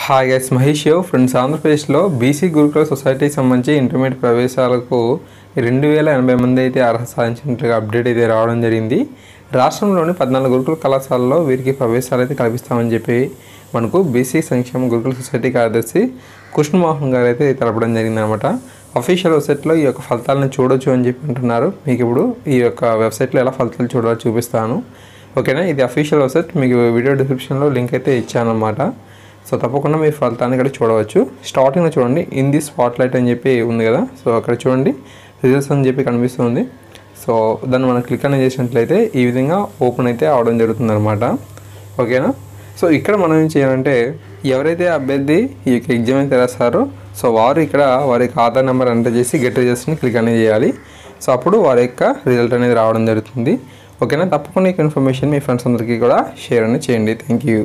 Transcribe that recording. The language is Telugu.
Hi guys, Mahesh friends. ఆంధ్రప్రదేశ్లో బీసీ గురుకుల సొసైటీకి సంబంధించి ఇంటర్మీడియట్ ప్రవేశాలకు 2080 మంది అయితే అర్హత సాధించినట్లుగా అప్డేట్ అయితే రావడం జరిగింది. రాష్ట్రంలోని 14 గురుకుల కళాశాలలో వీరికి ప్రవేశాలు అయితే కల్పిస్తామని చెప్పి మనకు బీసీ సంక్షేమ గురుకుల సొసైటీ కార్యదర్శి కృష్ణమోహన్ గారు అయితే తెలపడం జరిగిందనమాట. అఫీషియల్ వెబ్సైట్లో ఈ యొక్క ఫలితాలను చూడొచ్చు అని చెప్పి అంటున్నారు. మీకు ఇప్పుడు ఈ యొక్క వెబ్సైట్లో ఎలా ఫలితాలు చూడాలో చూపిస్తాను, ఓకేనా. ఇది అఫీషియల్ వెబ్సైట్, మీకు వీడియో డిస్క్రిప్షన్లో లింక్ అయితే ఇచ్చాను అనమాట. సో తప్పకుండా మీరు ఫలితాన్ని ఇక్కడ చూడవచ్చు. స్టార్టింగ్లో చూడండి, ఇన్ ది స్పాట్లైట్ అని చెప్పి ఉంది కదా. సో అక్కడ చూడండి రిజల్ట్స్ అని చెప్పి కనిపిస్తుంది. సో దాన్ని మనం క్లిక్ అనేది చేసినట్లయితే ఈ విధంగా ఓపెన్ అయితే అవడం జరుగుతుంది అనమాట, ఓకేనా. సో ఇక్కడ మనం ఏం చేయాలంటే, ఎవరైతే అభ్యర్థి ఈ యొక్క ఎగ్జామ్ అయితే రాస్తారో సో వారు ఇక్కడ వారి యొక్క ఆధార్ నెంబర్ ఎంటర్ చేసి గెట్ రిజల్ట్స్ని క్లిక్ అనేది చేయాలి. సో అప్పుడు వారి యొక్క రిజల్ట్ అనేది రావడం జరుగుతుంది, ఓకేనా. తప్పకుండా ఈ ఇన్ఫర్మేషన్ మీ ఫ్రెండ్స్ అందరికీ కూడా షేర్ అనేది చేయండి. Thank you.